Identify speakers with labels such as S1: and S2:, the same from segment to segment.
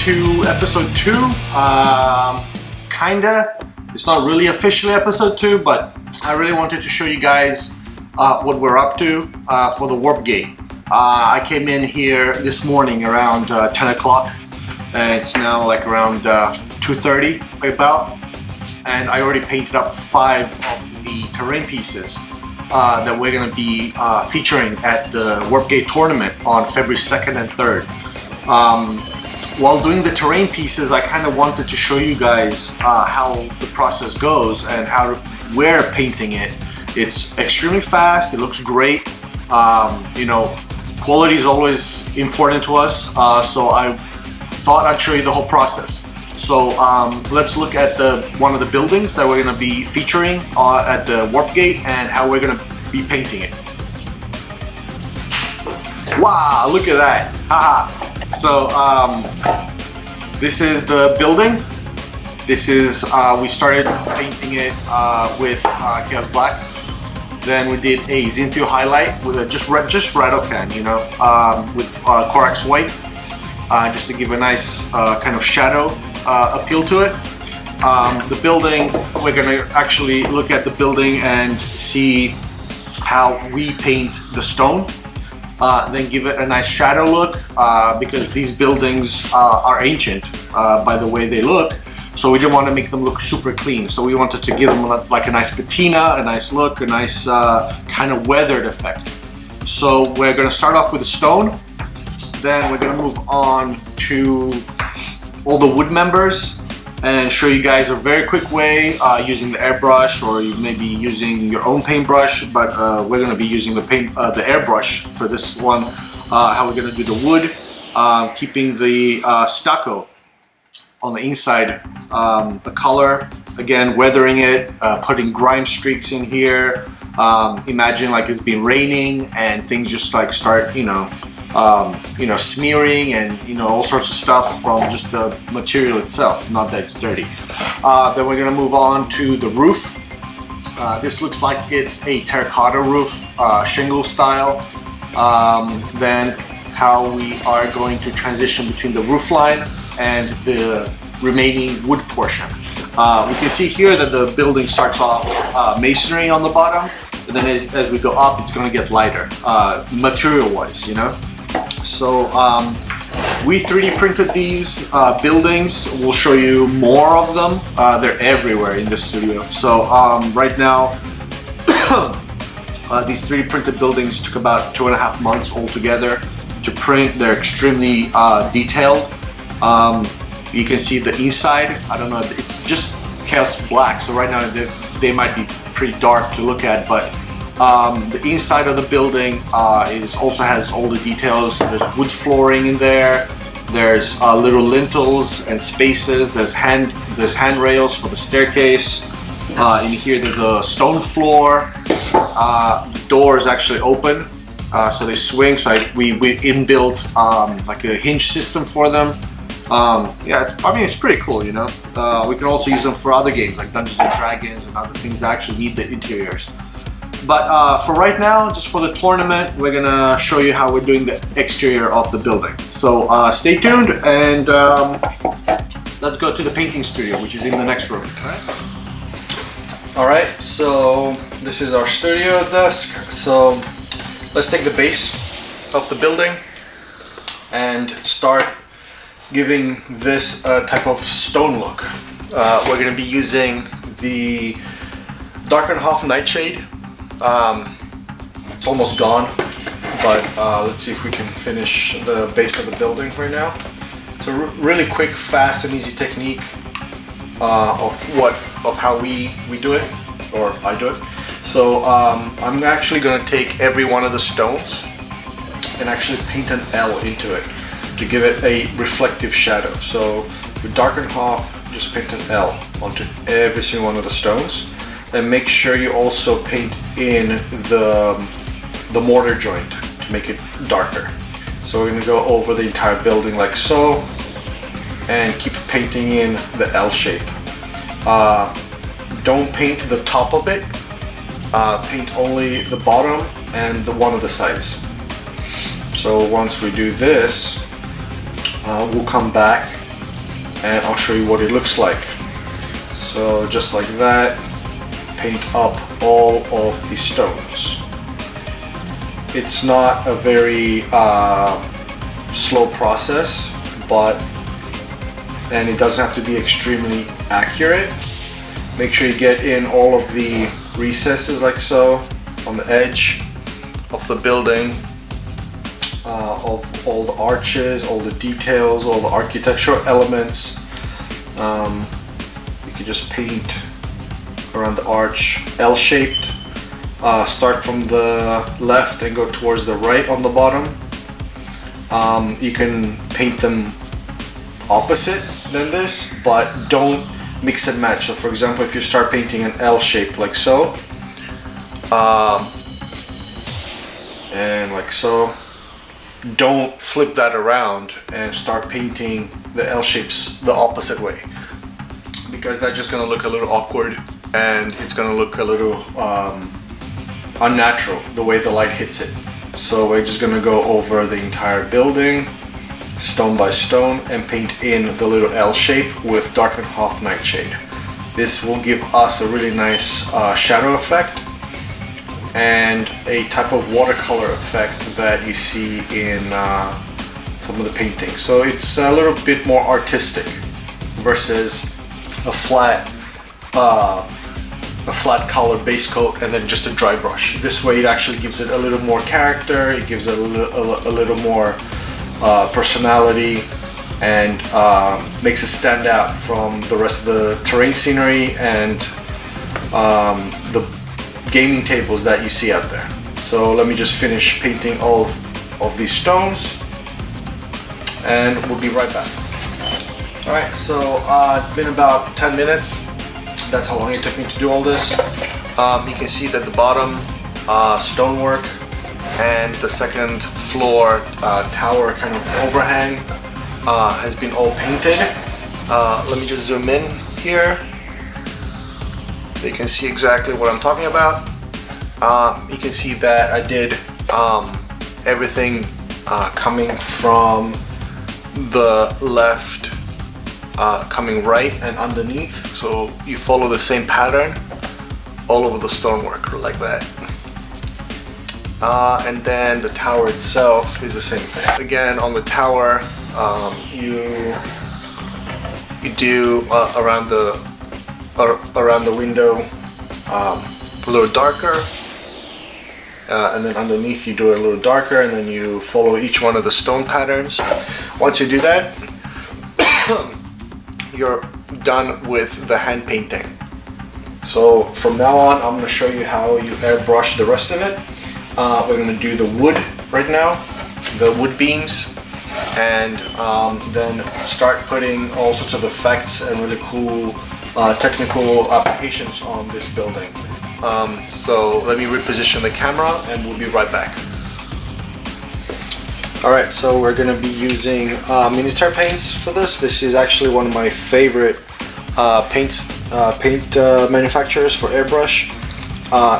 S1: to episode 2. Kinda. It's not really officially episode 2, but I really wanted to show you guys what we're up to for the warp gate. I came in here this morning around 10 o'clock. It's now like around 2:30 about, and I already painted up 5 of the terrain pieces that we're going to be featuring at the Warp Gate tournament on February 2nd and 3rd. While doing the terrain pieces, I kind of wanted to show you guys how the process goes and how we're painting it. It's extremely fast, it looks great. You know, quality is always important to us, so I thought I'd show you the whole process. So let's look at one of the buildings that we're going to be featuring at the Warp Gate and how we're going to be painting it. Wow, look at that! Haha. So this is the building. This is we started painting it with Chaos Black. Then we did a Zenthial highlight with just rattle-can, you know, with Corax White, just to give a nice kind of shadow appeal to it. The building, we're gonna actually look at the building and see how we paint the stone. Then give it a nice shadow look, because these buildings are ancient by the way they look. So we didn't want to make them look super clean. So we wanted to give them like a nice patina, a nice look, a nice kind of weathered effect. So we're going to start off with the stone. Then we're going to move on to all the wood members and show you guys a very quick way using the airbrush, or you may be using your own paintbrush, but we're going to be using the airbrush for this one. How we're going to do the wood, keeping the stucco on the inside, the color, again weathering it, putting grime streaks in here. Imagine like it's been raining and things just like start, you know, smearing and, you know, all sorts of stuff from just the material itself, not that it's dirty. Then we're gonna move on to the roof. This looks like it's a terracotta roof, shingle style. Then how we are going to transition between the roof line and the remaining wood portion. We can see here that the building starts off masonry on the bottom, and then as we go up, it's going to get lighter, material-wise, you know. So we 3D printed these buildings. We'll show you more of them. They're everywhere in the studio. So right now, these 3D printed buildings took about 2.5 months altogether to print. They're extremely detailed. You can see the inside. I don't know, it's just Chaos Black, so right now they might be pretty dark to look at, but the inside of the building also has all the details. There's wood flooring in there. There's little lintels and spaces. There's handrails for the staircase. In here there's a stone floor. The door is actually open, so they swing. So we inbuilt like a hinge system for them. Yeah, I mean, it's pretty cool, you know. We can also use them for other games like Dungeons and Dragons and other things that actually need the interiors. But for right now, just for the tournament, we're gonna show you how we're doing the exterior of the building. So stay tuned, and let's go to the painting studio, which is in the next room. All right, so this is our studio desk. So let's take the base of the building and start giving this type of stone look. We're going to be using the Darken Half Nightshade. It's almost gone, but let's see if we can finish the base of the building right now. It's a really quick, fast, and easy technique of how we do it, or I do it. So I'm actually going to take every one of the stones and actually paint an L into it to give it a reflective shadow. So with Darken Half, just paint an L onto every single one of the stones, and make sure you also paint in the mortar joint to make it darker. So we're going to go over the entire building like so, and keep painting in the L shape. Don't paint the top of it, paint only the bottom and one of the sides. So once we do this, we'll come back and I'll show you what it looks like. So just like that, paint up all of the stones. It's not a very slow process, and it doesn't have to be extremely accurate. Make sure you get in all of the recesses like so, on the edge of the building, of all the arches, all the details, all the architectural elements. You can just paint around the arch, L-shaped. Start from the left and go towards the right on the bottom. You can paint them opposite than this, but don't mix and match. So for example, if you start painting an L shape like so, and like so, don't flip that around and start painting the L shapes the opposite way, because that's just gonna look a little awkward and it's gonna look a little unnatural the way the light hits it. So we're just gonna go over the entire building stone by stone and paint in the little L shape with darken half nightshade. This will give us a really nice shadow effect and a type of watercolor effect that you see in some of the paintings. So it's a little bit more artistic versus a flat color base coat and then just a dry brush. This way it actually gives it a little more character, it gives it a little more personality, and makes it stand out from the rest of the terrain scenery and the gaming tables that you see out there. So let me just finish painting all of these stones and we'll be right back. Alright, so it's been about 10 minutes. That's how long it took me to do all this. You can see that the bottom stonework and the second floor tower kind of overhang has been all painted. Let me just zoom in here so you can see exactly what I'm talking about. You can see that I did everything coming from the left, coming right and underneath, so you follow the same pattern all over the stonework like that. And then the tower itself is the same thing. Again, on the tower, you do around the window a little darker, and then underneath you do it a little darker, and then you follow each one of the stone patterns. Once you do that, you're done with the hand painting. So from now on, I'm going to show you how you airbrush the rest of it. We're going to do the wood right now, the wood beams, and then start putting all sorts of effects and really cool technical applications on this building. So let me reposition the camera and we'll be right back. Alright, so we're going to be using miniature paints for this. This is actually one of my favorite paint manufacturers for airbrush.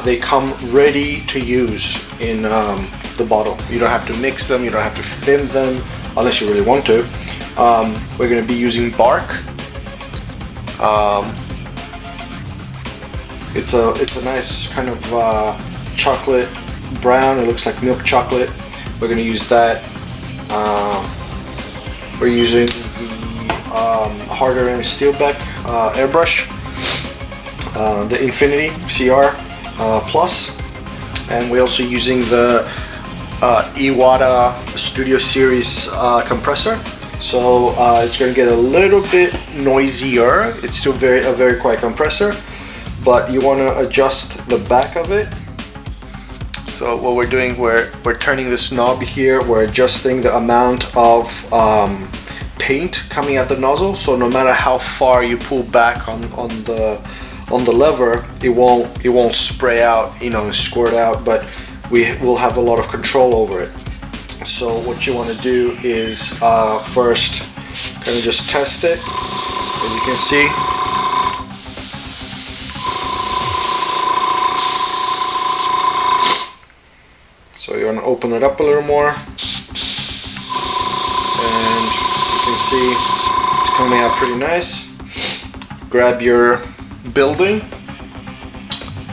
S1: They come ready to use in the bottle. You don't have to mix them, you don't have to thin them unless you really want to. We're going to be using bark. It's a nice kind of chocolate brown. It looks like milk chocolate. We're going to use that. We're using the harder and steelback airbrush, the Infinity CR Plus, and we're also using the Iwata Studio Series compressor. So it's going to get a little bit noisier. It's still a very quiet compressor, but you want to adjust the back of it. So what we're doing, we're turning this knob here, we're adjusting the amount of paint coming at the nozzle. So no matter how far you pull back on the lever, it won't spray out, squirt out, but we will have a lot of control over it. So what you want to do is first kind of just test it, as you can see. So you want to open it up a little more, and you can see it's coming out pretty nice. Grab your building,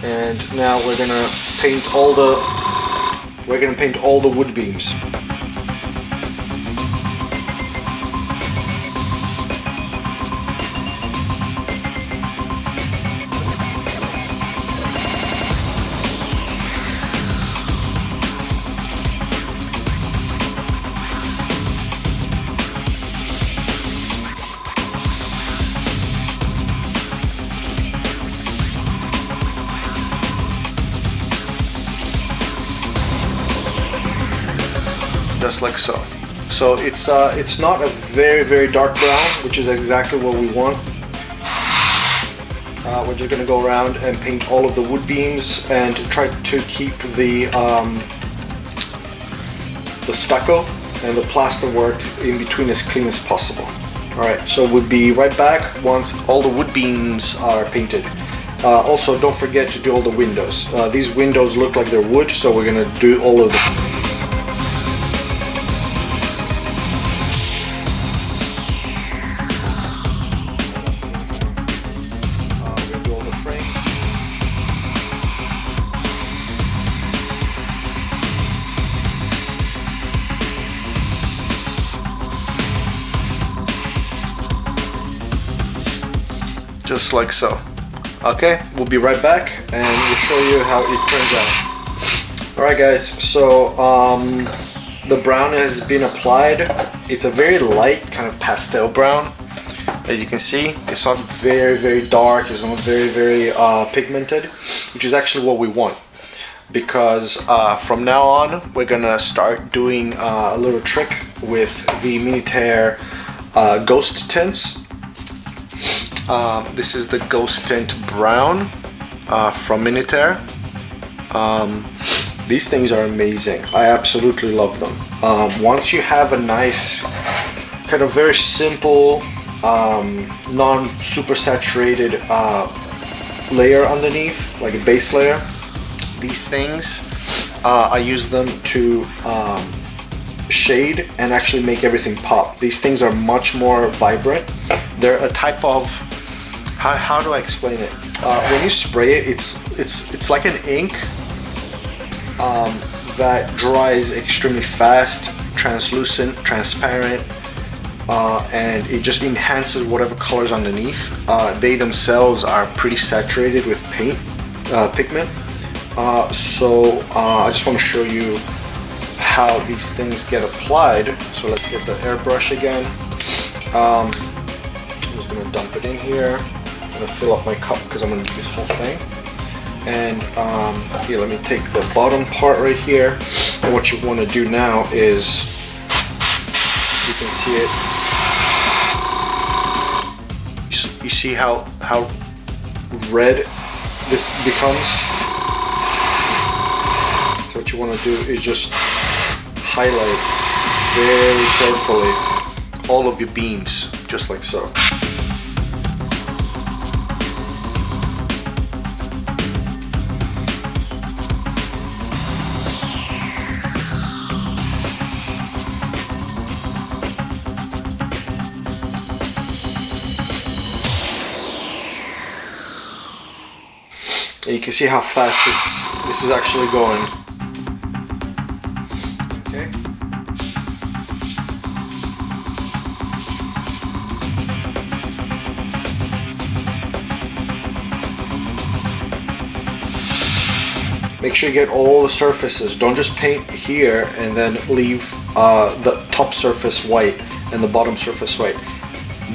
S1: and now we're gonna paint all the wood beams. Just like so. So it's not a very dark brown, which is exactly what we want. We're just gonna go around and paint all of the wood beams and try to keep the stucco and the plaster work in between as clean as possible. All right, so we'll be right back once all the wood beams are painted. Also, don't forget to do all the windows. These windows look like they're wood, so we're gonna do all of them. Just like so. Okay, we'll be right back and we'll show you how it turns out. Alright guys, so the brown has been applied. It's a very light kind of pastel brown. As you can see, it's not very dark, it's not very pigmented, which is actually what we want. Because from now on, we're gonna start doing a little trick with the Minitaire ghost tints. This is the Ghost Tint Brown from Minitaire. These things are amazing. I absolutely love them. Once you have a nice, kind of very simple, non-super saturated layer underneath, like a base layer, these things, I use them to shade and actually make everything pop. These things are much more vibrant. They're a type of, how do I explain it? When you spray it, it's like an ink that dries extremely fast, translucent, transparent, and it just enhances whatever colors underneath. They themselves are pretty saturated with paint, pigment. So I just want to show you how these things get applied. So let's get the airbrush again. I'm just going to dump it in here. I'm going to fill up my cup because I'm going to do this whole thing. And here, let me take the bottom part right here. And what you want to do now is, you can see it. You see how red this becomes? So what you want to do is just highlight very carefully all of your beams, just like so. And you can see how fast this is actually going. Okay. Make sure you get all the surfaces. Don't just paint here and then leave the top surface white and the bottom surface white.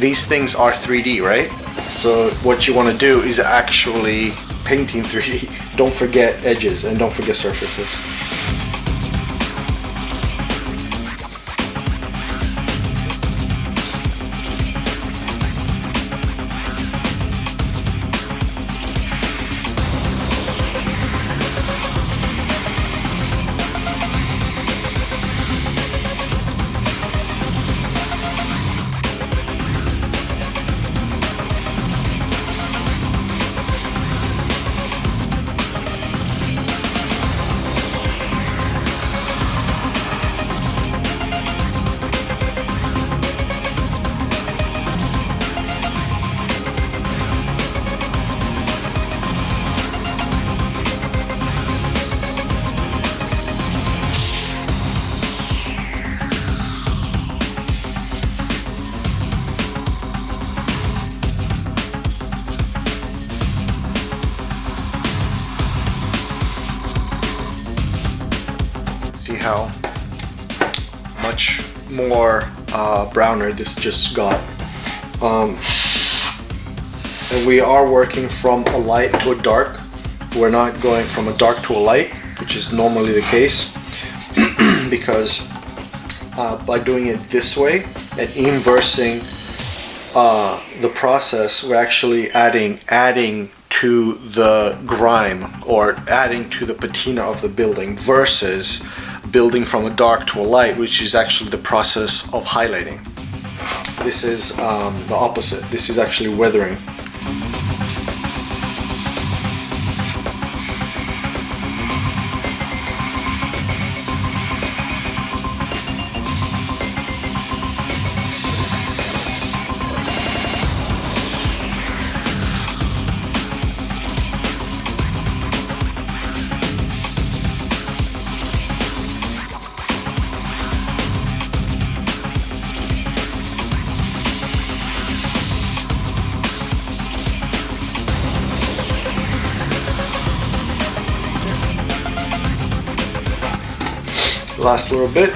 S1: These things are 3D, right? So what you want to do is actually painting 3D. Don't forget edges and don't forget surfaces.
S2: see how much more browner this just got. And we are working from a light to a dark. We're not going from a dark to a light, which is normally the case, because by doing it this way and inversing the process, we're actually adding to the grime, or adding to the patina of the building, versus building from a dark to a light, which is actually the process of highlighting. This is the opposite. This is actually weathering. Last little bit.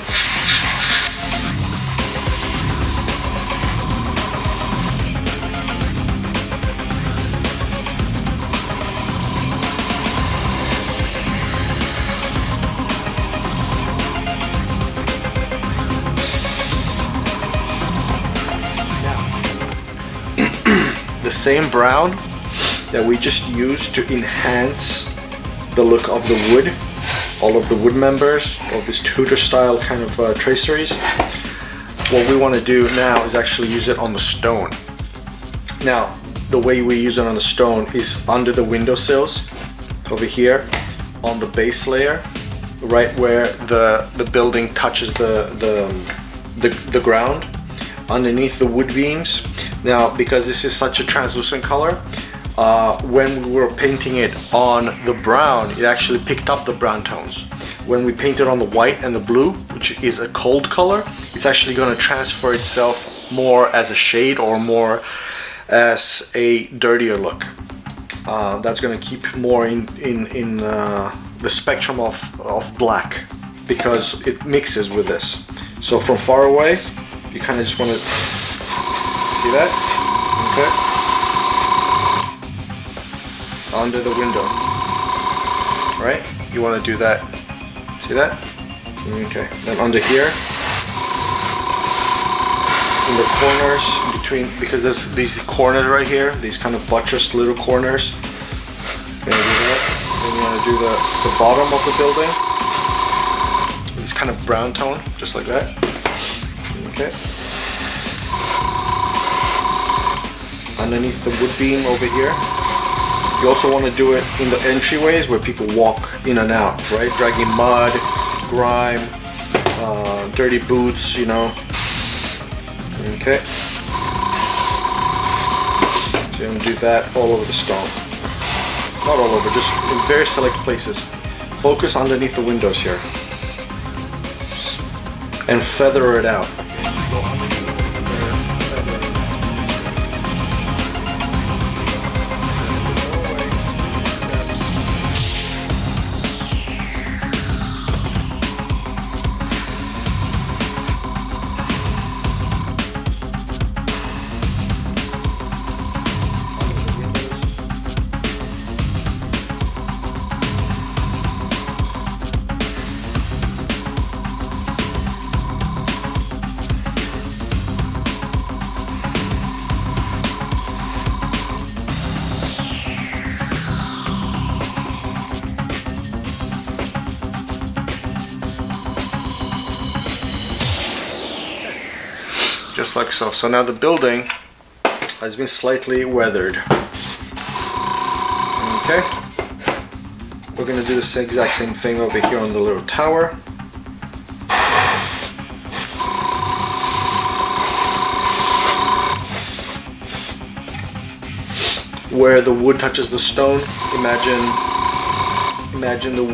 S2: The same brown that we just used to enhance the look of the wood, all of the wood members of this Tudor style kind of traceries. What we want to do now is actually use it on the stone. Now, the way we use it on the stone is under the windowsills, over here, on the base layer, right where the building touches the ground, underneath the wood beams. Now, because this is such a translucent color, when we were painting it on the brown, it actually picked up the brown tones. When we paint it on the white and the blue, which is a cold color, it's actually going to transfer itself more as a shade or more as a dirtier look. That's going to keep more in the spectrum of black, because it mixes with this. So from far away, you kind of just want to see that. Okay. Under the window, right? You want to do that. See that? Okay. Then under here, in the corners between, because there's these corners right here, these kind of buttressed little corners. Gonna do that. Then you want to do the bottom of the building, this kind of brown tone, just like that. Okay. Underneath the wood beam over here. You also want to do it in the entryways where people walk in and out, right? Dragging mud, grime, dirty boots, you know. Okay. So you're going to do that all over the stone. Not all over, just in very select places. Focus underneath the windows here. And feather it out. Just like so. So now the building has been slightly weathered. Okay. We're going to do the exact same thing over here on the little tower. Where the wood touches the stone, imagine the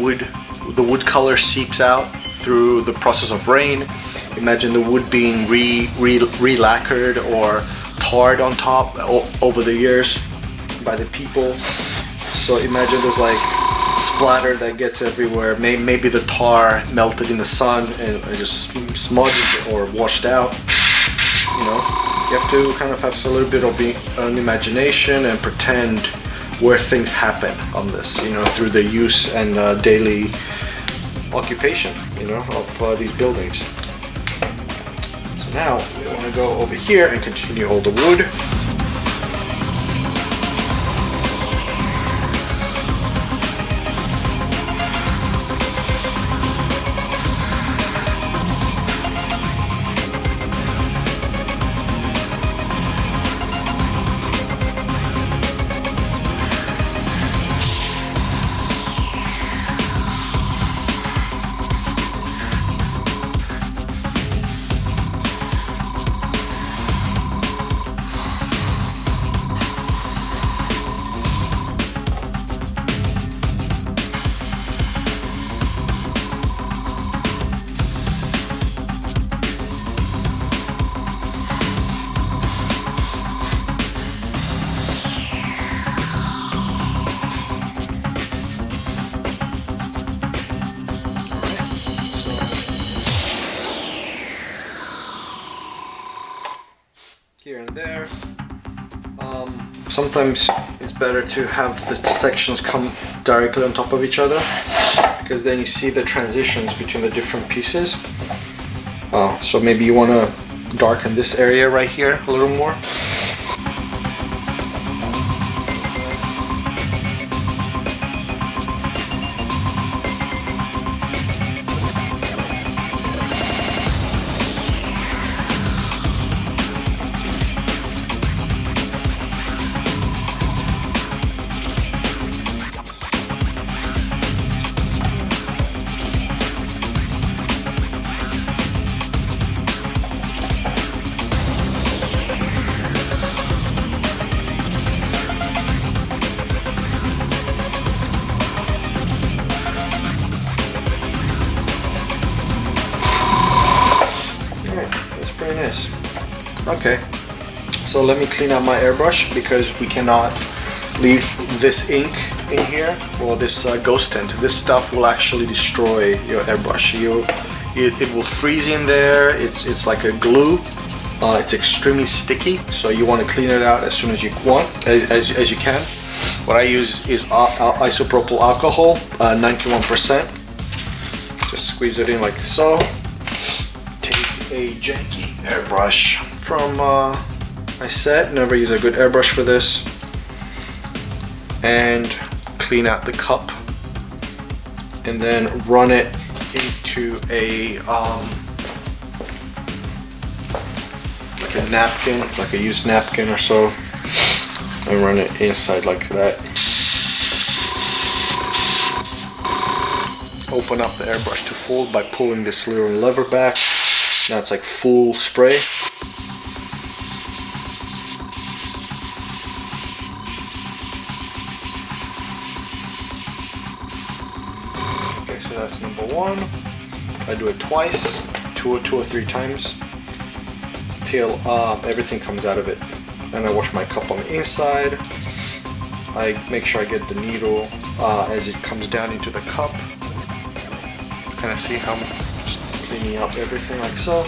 S2: wood color seeps out through the process of rain. Imagine the wood being re-lacquered or tarred on top over the years by the people. So imagine there's like splatter that gets everywhere. Maybe the tar melted in the sun and it just smudged or washed out. You know, you have to kind of have a little bit of an imagination and pretend where things happen on this, you know, through the use and daily occupation, you know, of these buildings. So now we want to go over here and continue all the wood. Here and there. Sometimes it's better to have the sections come directly on top of each other, because then you see the transitions between the different pieces. So maybe you want to darken this area right here a little more. Very nice. Okay, so let me clean out my airbrush, because we cannot leave this ink in here, or this ghost tint. This stuff will actually destroy your airbrush. It will freeze in there. It's like a glue. It's extremely sticky, so you want to clean it out as soon as you want, as you can. What I use is isopropyl alcohol, 91%. Just squeeze it in like so. A janky airbrush from my set. Never use a good airbrush for this. And clean out the cup, and then run it into a like a napkin, like a used napkin or so, and run it inside like that. Open up the airbrush to full by pulling this little lever back. Now it's like full spray. Okay, so that's number one. I do it twice, two or three times, till everything comes out of it. Then I wash my cup on the inside. I make sure I get the needle as it comes down into the cup. Kind of see how I'm cleaning up everything like so.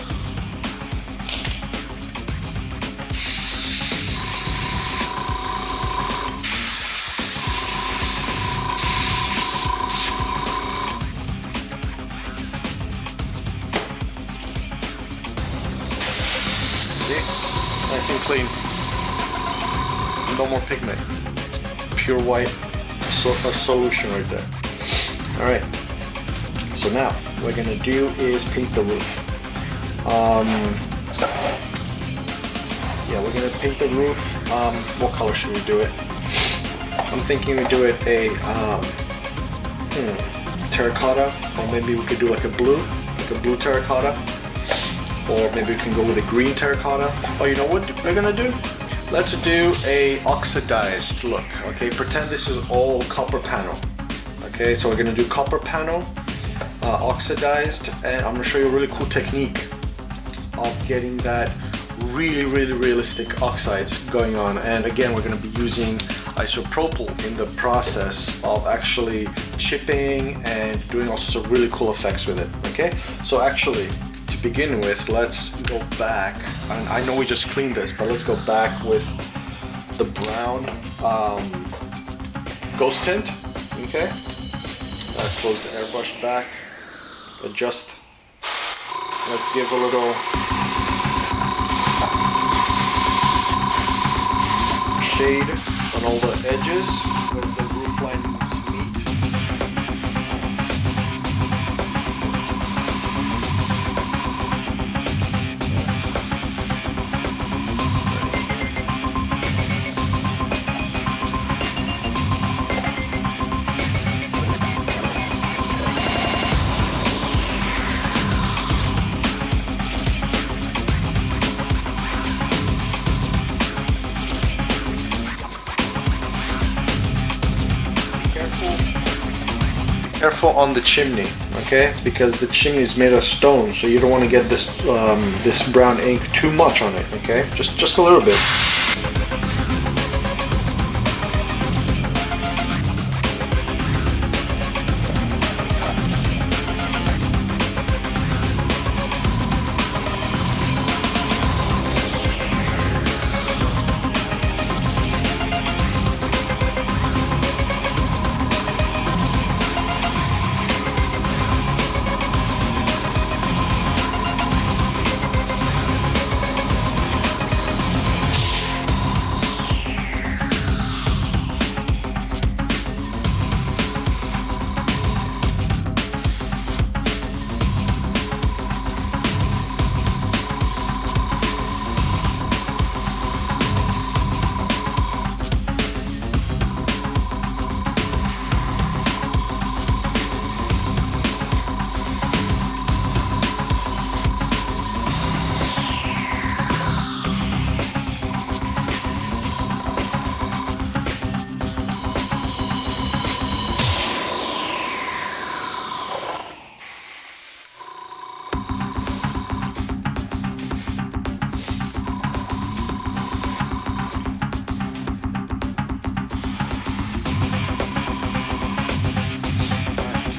S2: See? Nice and clean. No more pigment. It's pure white. So a solution right there. Alright. So now, what we're gonna do is paint the roof. Yeah, we're gonna paint the roof. What color should we do it? I'm thinking we do it a terracotta, or maybe we could do like a blue terracotta, or maybe we can go with a green terracotta. Oh, you know what we're gonna do? Let's do a oxidized look. Okay, pretend this is all copper panel. Okay, so we're gonna do copper panel. Oxidized, and I'm going to show you a really cool technique of getting that really realistic oxides going on. And again, we're going to be using isopropyl in the process of actually chipping and doing all sorts of really cool effects with it. Okay, so actually to begin with, let's go back, and I know we just cleaned this, but let's go back with the brown ghost tint. Okay, close the airbrush back, adjust. Let's give a little shade on all the edges where the roof lines meet. Careful on the chimney, okay? Because the chimney is made of stone, so you don't want to get this this brown ink too much on it, okay? Just a little bit.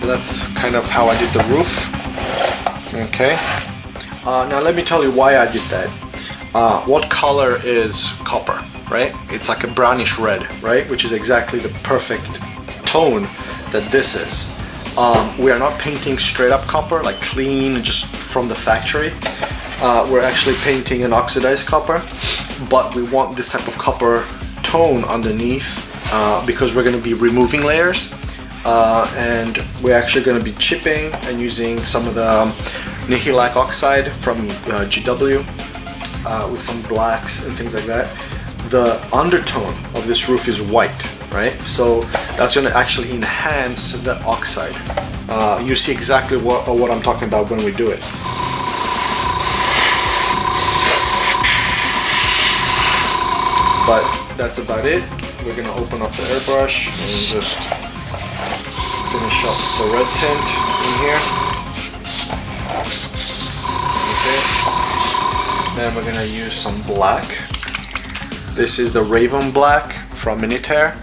S2: That's kind of how I did the roof. Okay. Now let me tell you why I did that. What color is copper, right? It's like a brownish red, right? Which is exactly the perfect tone that this is. We are not painting straight up copper, like clean, just from the factory. We're actually painting an oxidized copper, but we want this type of copper tone underneath because we're going to be removing layers. And we're actually going to be chipping and using some of the Zenthial oxide from GW with some blacks and things like that. The undertone of this roof is white, right? So that's going to actually enhance the oxide. You see exactly what I'm talking about when we do it. But that's about it. We're going to open up the airbrush and just finish up the red tint in here. Okay. Then we're gonna use some black. This is the Raven Black from Minitair.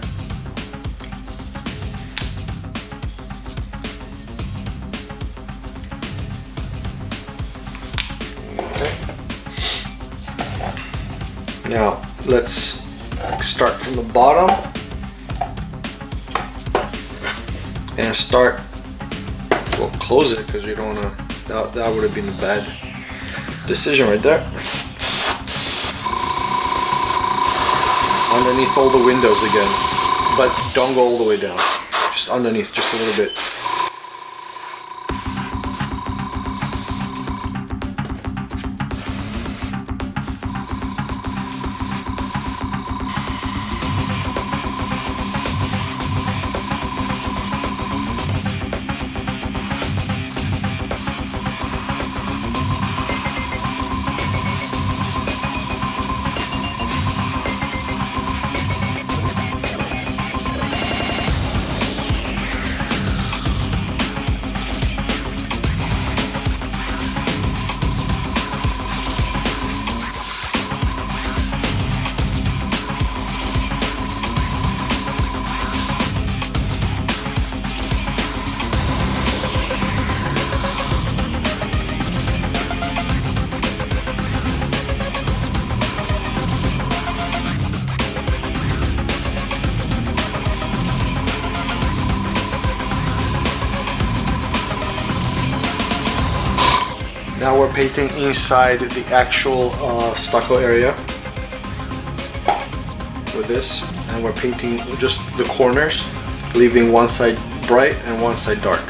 S2: Okay. Now let's start from the bottom. And start, well, close it because you don't want to, that would have been a bad decision right there. Underneath all the windows again, but don't go all the way down, just underneath, just a little bit. Now we're painting inside the actual stucco area with this, and we're painting just the corners, leaving one side bright and one side dark.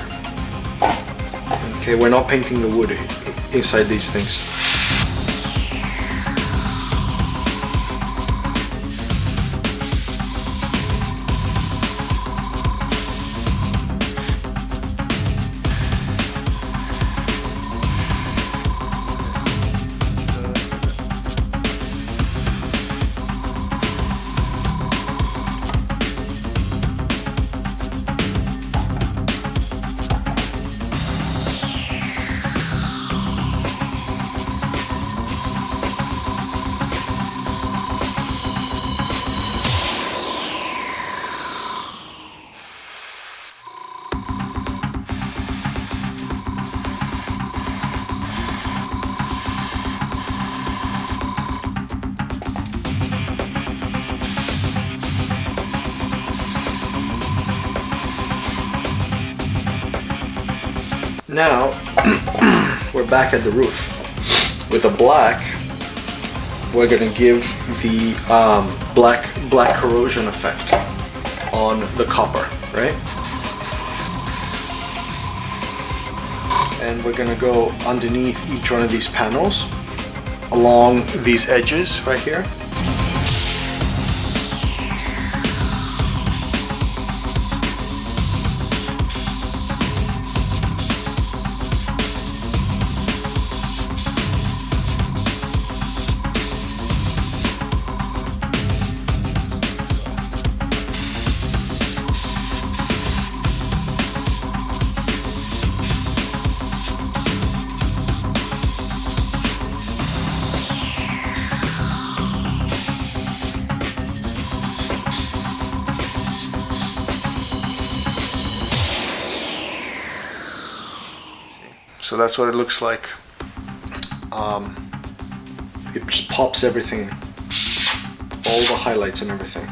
S2: Okay, we're not painting the wood inside these things. Now we're back at the roof. With the black, we're gonna give the black corrosion effect on the copper, right? And we're gonna go underneath each one of these panels along these edges right here. So that's what it looks like. It just pops everything, all the highlights and everything.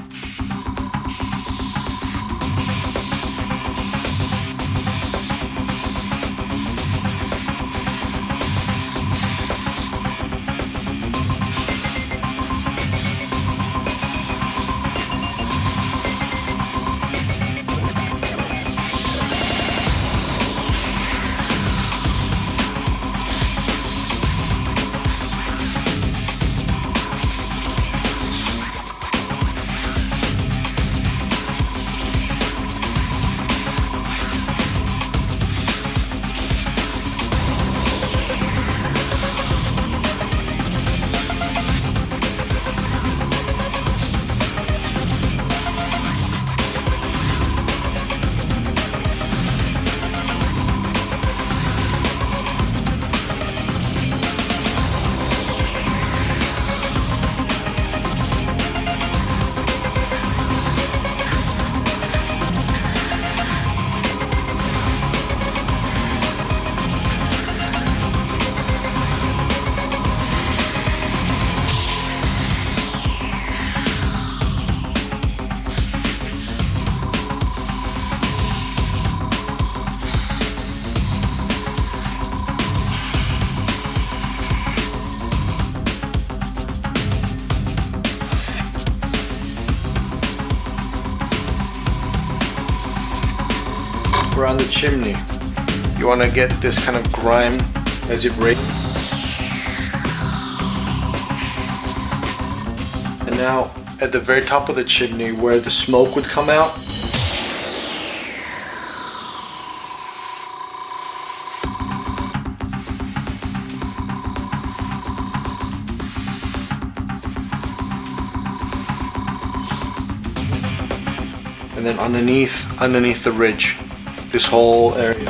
S2: Around the chimney, you want to get this kind of grime as it rains. And now at the very top of the chimney where the smoke would come out, and then underneath the ridge, this whole area.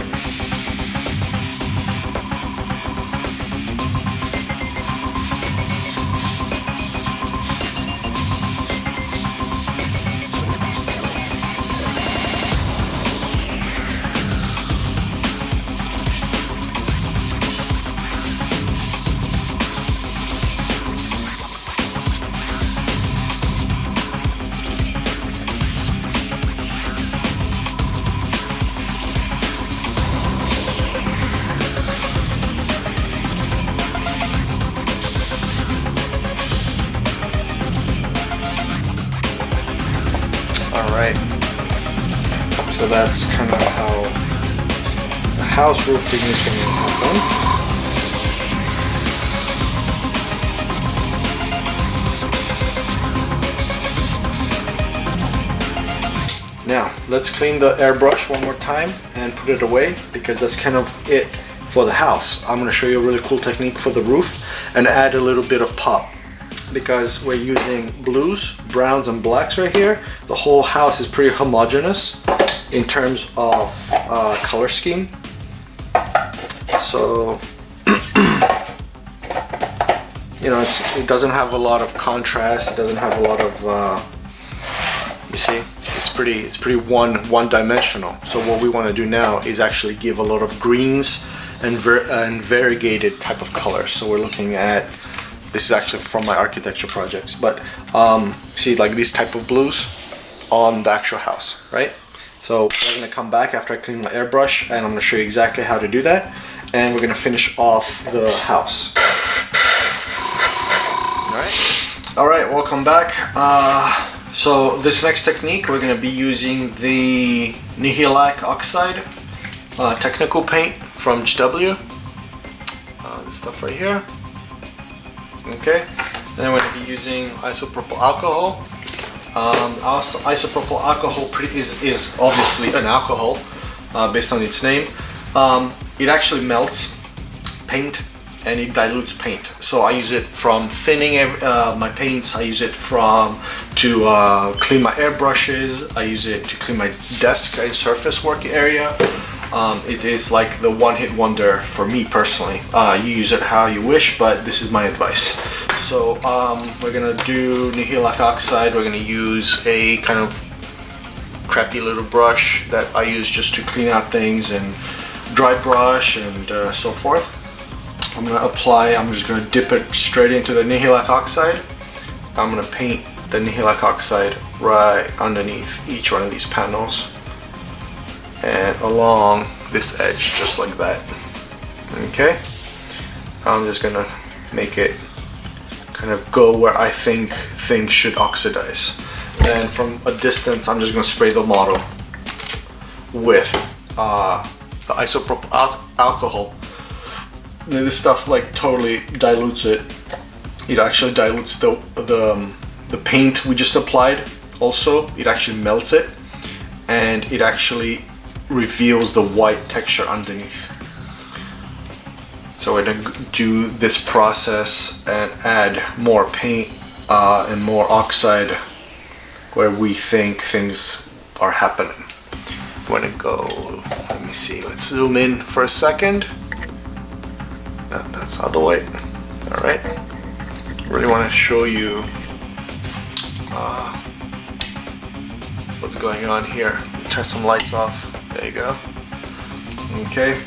S2: Alright, so that's kind of how the house roofing is going to happen. Now, let's clean the airbrush one more time and put it away, because that's kind of it for the house. I'm going to show you a really cool technique for the roof and add a little bit of pop. Because we're using blues, browns, and blacks right here, the whole house is pretty homogeneous in terms of color scheme. So, you know, it doesn't have a lot of contrast. It doesn't have a lot of, you see, it's pretty one-dimensional. So what we want to do now is actually give a lot of greens and variegated type of colors. So we're looking at, this is actually from my architecture projects, but see, like these type of blues on the actual house, right? So we're gonna come back after I clean my airbrush, and I'm gonna show you exactly how to do that, and we're gonna finish off the house. All right, welcome back. So this next technique, we're gonna be using the Nihilak Oxide Technical Paint from GW. This stuff right here. Okay, and then we're going to be using isopropyl alcohol. Also, isopropyl alcohol is obviously an alcohol based on its name. It actually melts paint and it dilutes paint. So I use it from thinning my paints. I use it to clean my airbrushes. I use it to clean my desk and surface work area. It is like the one-hit wonder for me personally. You use it how you wish, but this is my advice. So we're gonna do Nihilak Oxide. We're gonna use a kind of crappy little brush that I use just to clean out things, and dry brush and so forth. I'm just gonna dip it straight into the Nihilak Oxide. I'm gonna paint the Nihilak Oxide right underneath each one of these panels and along this edge, just like that. Okay, I'm just gonna make it kind of go where I think things should oxidize, and from a distance I'm just gonna spray the model with the isopropyl alcohol. This stuff like totally dilutes it. It actually dilutes the paint we just applied. Also, it actually melts it, and it actually reveals the white texture underneath. So we're going to do this process and add more paint and more oxide where we think things are happening. I'm going to go, let me see, let's zoom in for a second. No, that's the other way. Alright. Really want to show you what's going on here. Turn some lights off. There you go. Okay.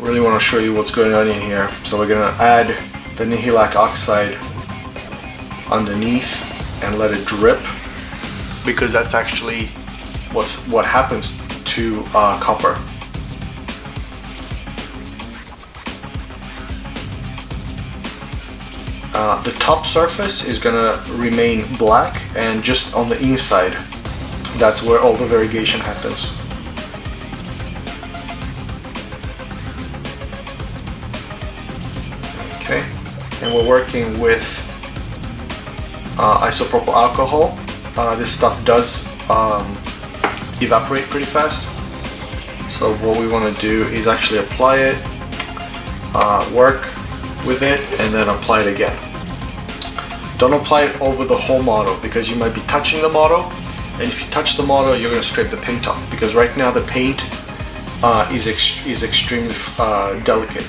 S2: Really want to show you what's going on in here. So we're gonna add the Nihilak Oxide underneath and let it drip, because that's actually what happens to copper. The top surface is gonna remain black, and just on the inside, that's where all the variegation happens. Okay, and we're working with isopropyl alcohol. This stuff does evaporate pretty fast. So what we want to do is actually apply it, work with it, and then apply it again. Don't apply it over the whole model, because you might be touching the model, and if you touch the model, you're going to scrape the paint off, because right now the paint is extremely delicate.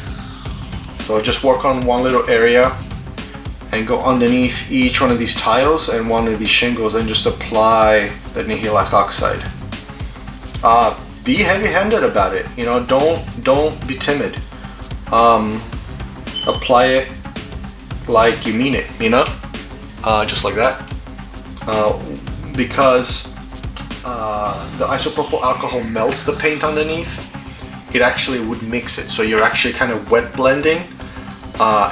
S2: So just work on one little area and go underneath each one of these tiles and one of these shingles and just apply the Nihilak Oxide. Be heavy-handed about it, you know, don't be timid. Apply it like you mean it, you know, just like that. Because the isopropyl alcohol melts the paint underneath, it actually would mix it. So you're actually kind of wet blending,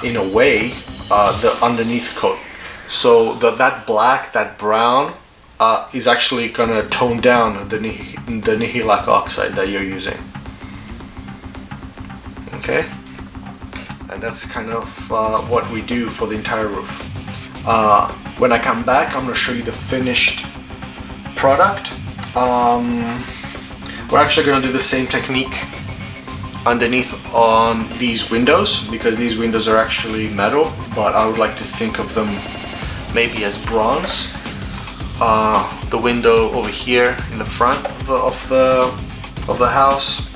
S2: in a way, the underneath coat. So that black, that brown, is actually gonna tone down the Nihilak oxide that you're using. Okay, and that's kind of what we do for the entire roof. When I come back, I'm gonna show you the finished product. We're actually gonna do the same technique underneath on these windows, because these windows are actually metal, but I would like to think of them maybe as bronze. The window over here in the front of the house,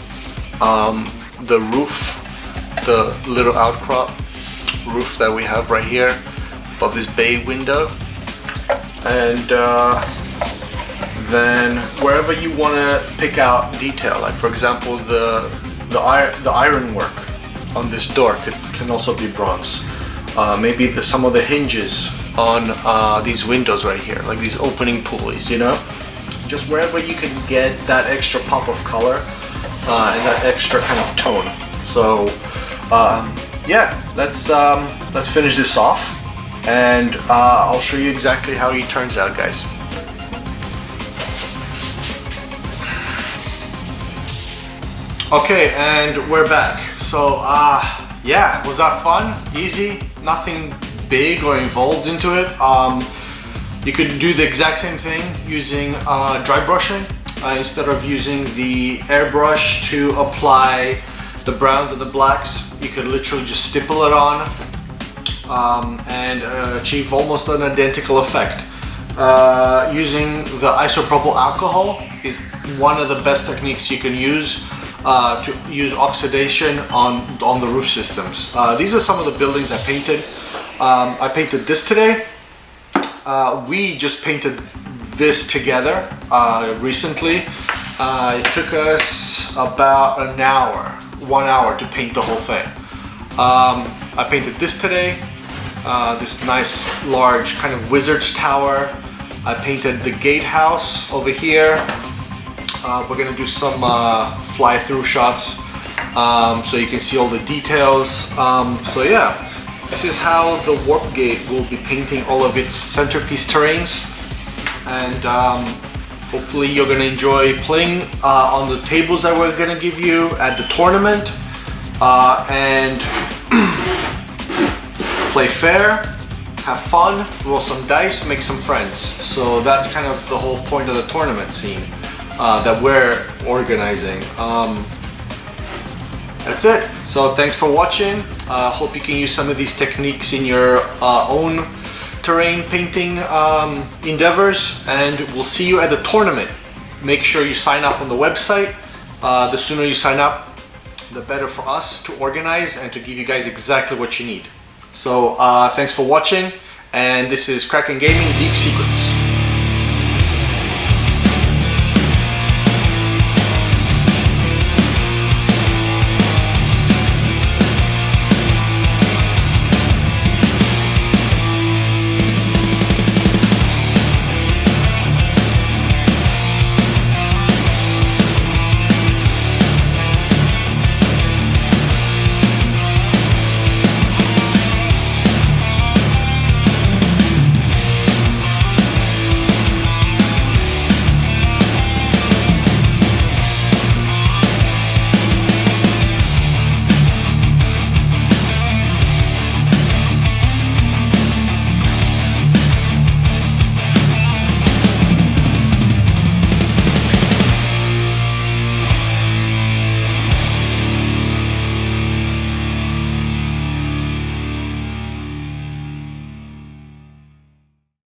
S2: the roof, the little outcrop roof that we have right here above this bay window, and then wherever you want to pick out detail, like for example the iron work on this door can also be bronze. Maybe some of the hinges on these windows right here, like these opening pulleys, you know, just wherever you can get that extra pop of color and that extra kind of tone. So yeah, let's finish this off, and I'll show you exactly how it turns out, guys. Okay, and we're back. So yeah, was that fun? Easy? Nothing big or involved into it. You could do the exact same thing using dry brushing instead of using the airbrush to apply the browns and the blacks. You could literally just stipple it on and achieve almost an identical effect. Using the isopropyl alcohol is one of the best techniques you can use to use oxidation on the roof systems. These are some of the buildings I painted. I painted this today. We just painted this together recently. It took us about 1 hour to paint the whole thing. I painted this today, this nice large kind of wizard's tower. I painted the gatehouse over here. We're gonna do some fly-through shots so you can see all the details. So yeah, this is how the warp gate will be painting all of its centerpiece terrains, and hopefully you're gonna enjoy playing on the tables that we're gonna give you at the tournament, and play fair, have fun, roll some dice, make some friends. So that's kind of the whole point of the tournament scene that we're organizing. That's it. So thanks for watching. Hope you can use some of these techniques in your own terrain painting endeavors, and we'll see you at the tournament. Make sure you sign up on the website. The sooner you sign up, the better for us to organize and to give you guys exactly what you need. So thanks for watching, and this is Kraken Gaming Deep Secrets.